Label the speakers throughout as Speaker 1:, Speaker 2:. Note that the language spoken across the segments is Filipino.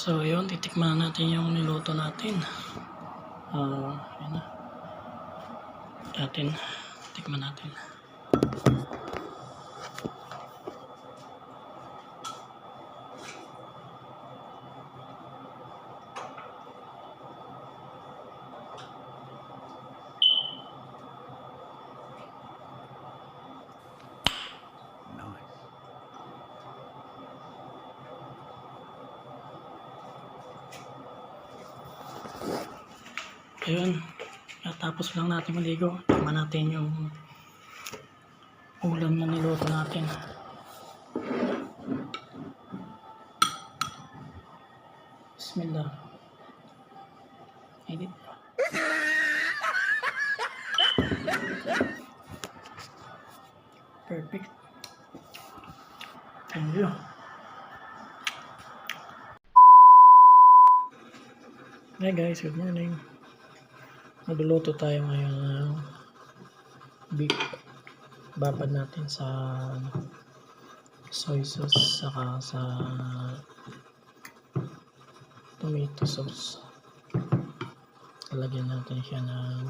Speaker 1: So yun, titikman natin yung niluto natin. Yun na. Tikman natin. Ayun, tapos lang natin maligo. Tikman natin yung ulam na niluto natin. Bismillah. Edit. Perfect. Thank you. Hi guys, good morning. Magluluto tayo ngayon ng beef. Babad natin sa soy sauce saka sa tomato sauce. Lalagyan natin siya ng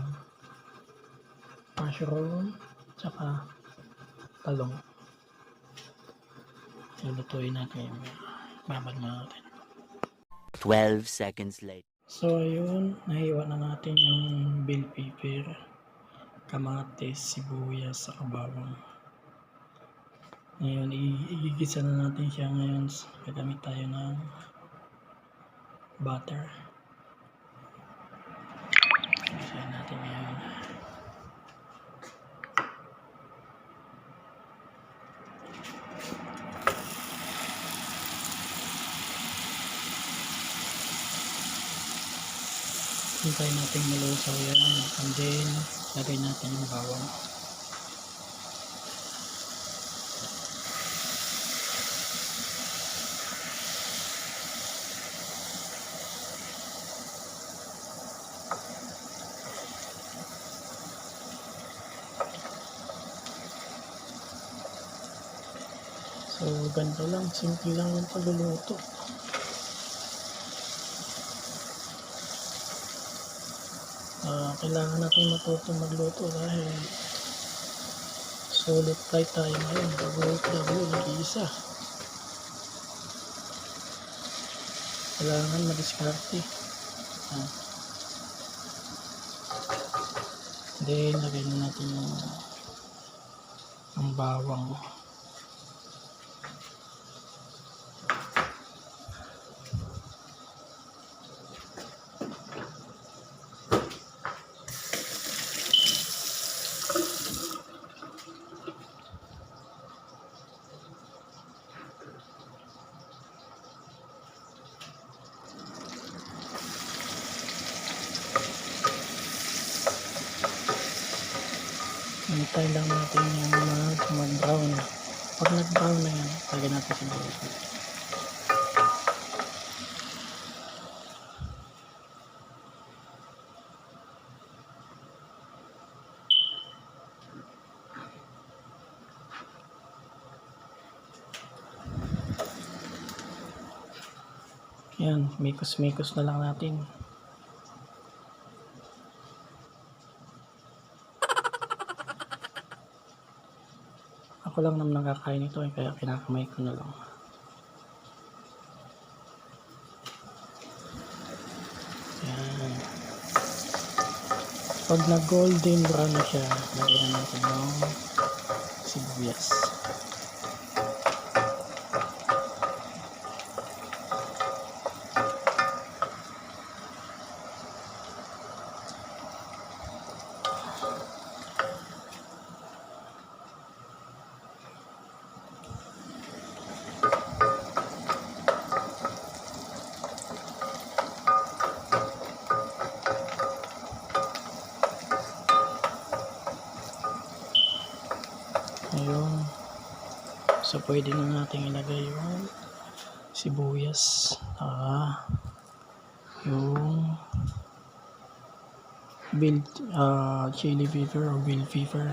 Speaker 1: mushroom saka talong. Lulutuin natin yung babad natin.
Speaker 2: 12 seconds later.
Speaker 1: So ayun, nahiwa na natin yung bell pepper, kamatis, sibuyas, saka bawang. Ngayon, igigisa na natin siya ngayon. Gagamit tayo ng butter. Igisa natin ngayon. Hintayin natin malusaw yan. And then, lagay natin yung bawang. So, ganito lang. Simple lang yung pagluluto. Kailangan natin matuto magluto dahil solid fry tayo ngayon bago nag-iisa. Kailangan madiskarte. Then lagay na natin yung bawang. Hintayin lang natin yung mag-brown. Pag nag-brown na yan, lagyan natin sa bawang. Yan, mikos-mikos na lang natin. Ako lang naman nakakain ito kaya kinakamay ko na lang. Yan. Pag na golden brown na siya, lagyan natin ng sibuyas. Ayun. So pwede na natin ilagay yung sibuyas, yung chili pepper or bell pepper.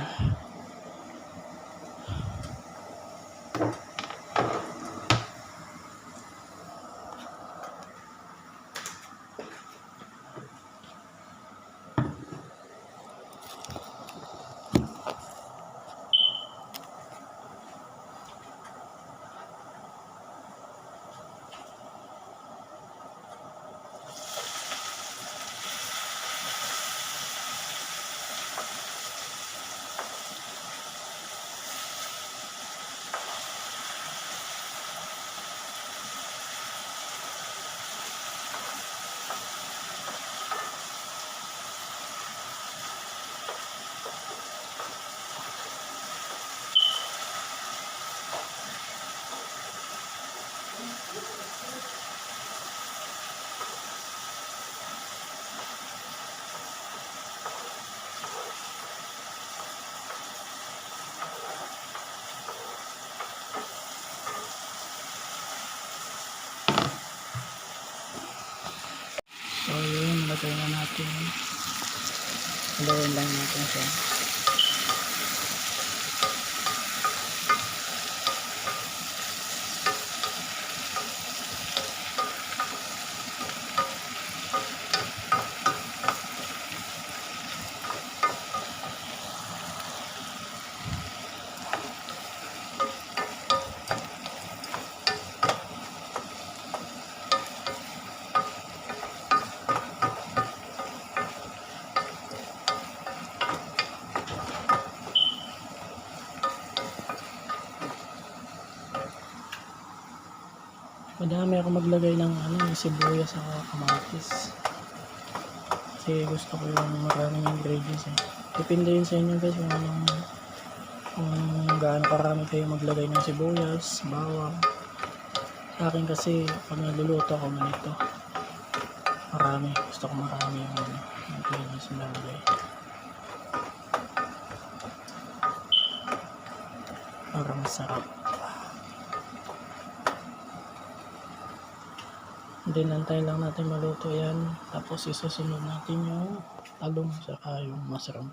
Speaker 1: ilagay na natin. Haluin lang natin siya. Madami ako maglagay ng sibuyas sa kamatis. Kasi gusto ko yung maraming ingredients eh. Depende yun sa inyo guys kung gaano karami kayo maglagay ng sibuyas, bawang. Sa akin kasi pag nagluluto ako ganito. Marami. Gusto ko marami yung ingredients na nalagay. Para masarap. Then antay lang natin maluto yan. Tapos isusunod natin yung talong saka yung mushroom.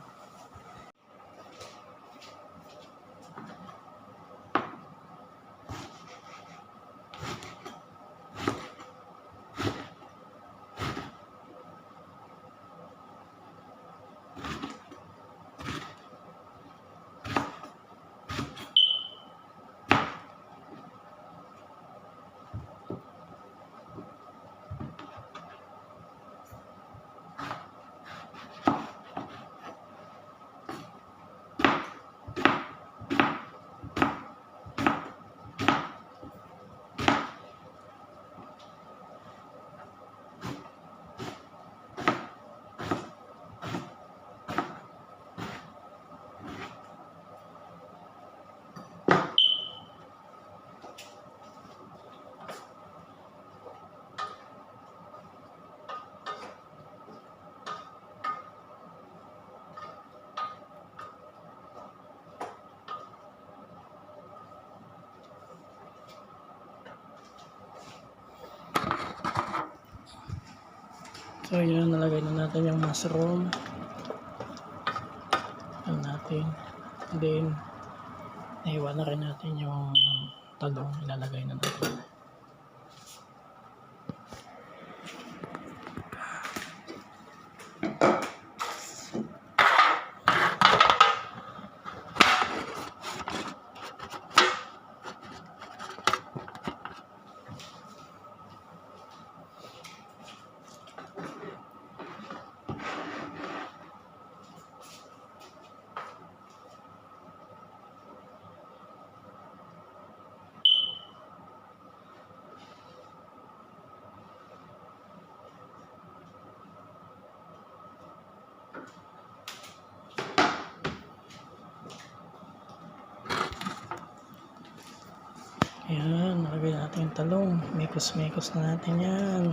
Speaker 1: So yun, nalagay na natin yung mushroom. Yan natin. Then naiwan na rin natin yung talong. Ilalagay na natin. Ayan, nalagay natin yung talong. Mekos-mekos na natin yan.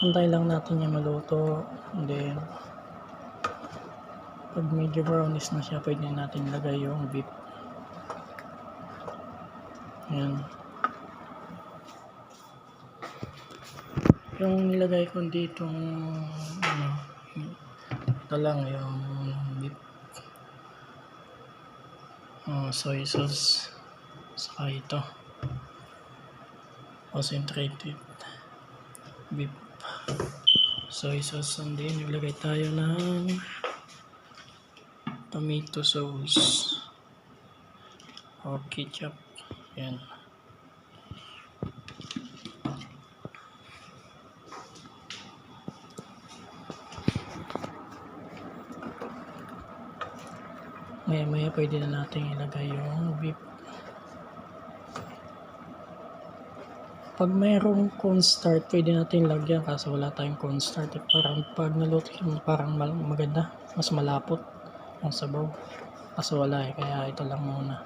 Speaker 1: Antay lang natin yung maluto. And then, pag medyo brownish na siya, pwede natin lagay yung beef. Ayan. Yung nilagay ko dito ito lang yung beef, soy sauce, saka ito concentrated beef soy sauce, and then nilagay tayo ng tomato sauce o ketchup. Yan. Maya pwede na natin ilagay yung beef. Pag mayroong cornstarch, pwede natin lagyan kaso wala tayong cornstarch. Parang pag naluto parang maganda, mas malapot ang sabaw. Kaso wala kaya ito lang muna.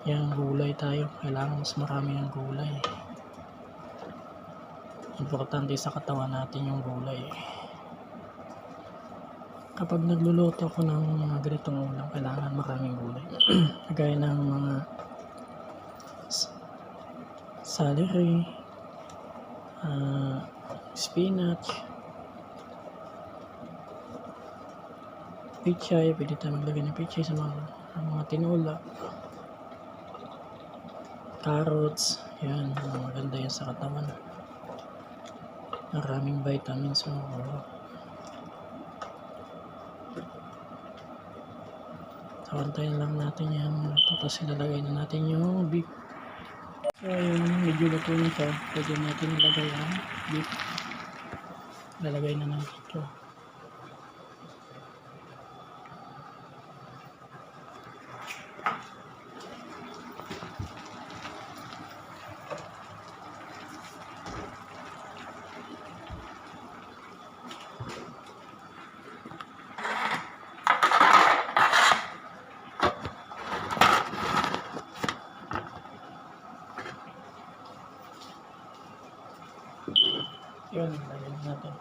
Speaker 1: Yan, gulay tayo. Kailangan mas marami ng gulay. Importante sa katawan natin yung gulay. Kapag nagluluto ako ng mga ganitong ulam, kailangan maraming gulay. Kagaya ng mga celery, spinach, pichay. Pwede tayo maglagay ng pichay sa mga tinola. Carrots, yan, maganda yan sa katawan. Maraming vitamins. Tawantayin lang natin yan. Tapos ilalagay na natin yung beef. So yun, medyo luto na siya. Pwede natin ilagay ang beef. Ilalagay na natin ito. Yun, lagyan natin.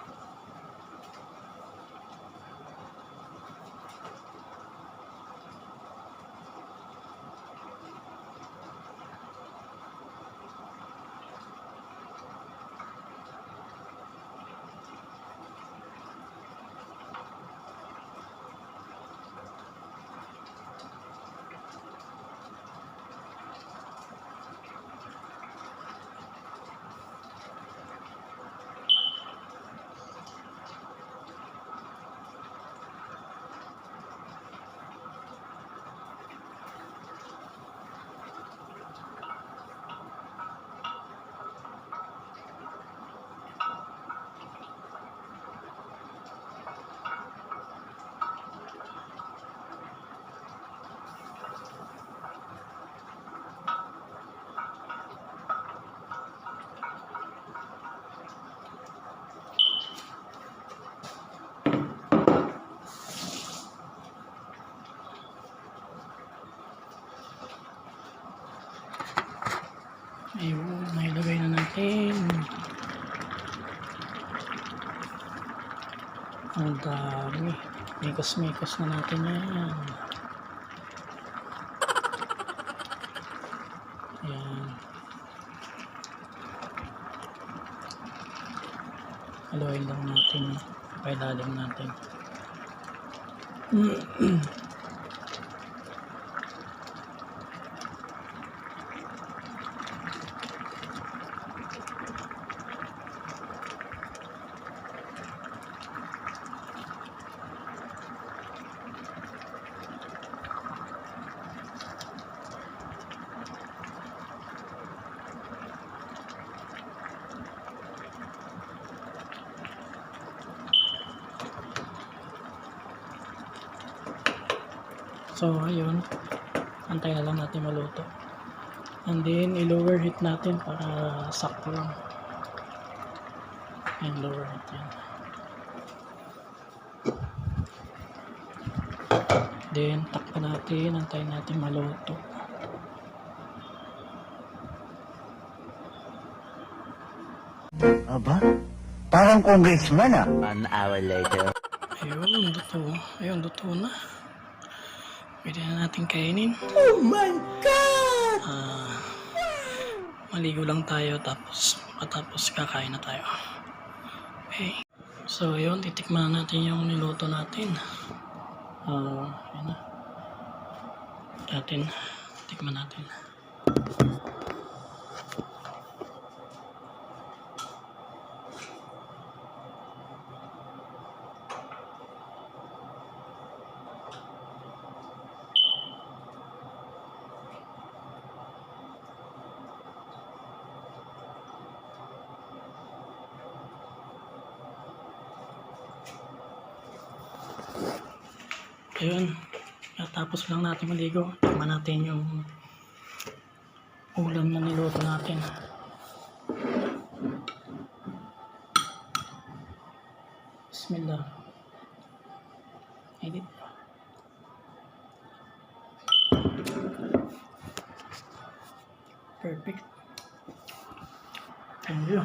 Speaker 1: Ayun, nailagay na natin. Ang dami. Mikos-mikos na natin yan. Ayan. Haluin lang natin. Pailalim natin. So ayun, antay na lang natin maluto. And then i-lower heat natin para sakto lang. Ayan, lower heat yan. Then takpan natin, antayin natin maluto.
Speaker 3: Aba, parang congressman ah.
Speaker 2: 1 hour later.
Speaker 1: Ayun, luto. Ayun, luto na. Pwede na natin kainin.
Speaker 3: Oh my God!
Speaker 1: Maligo lang tayo tapos kakain na tayo. Okay. So ayun, titikman na natin yung niluto natin. Ayun na. Tikman natin. Ayun, tapos lang natin maligo. Tikman natin yung ulam na niluto natin. Bismillah. Edit. Perfect. Thank you.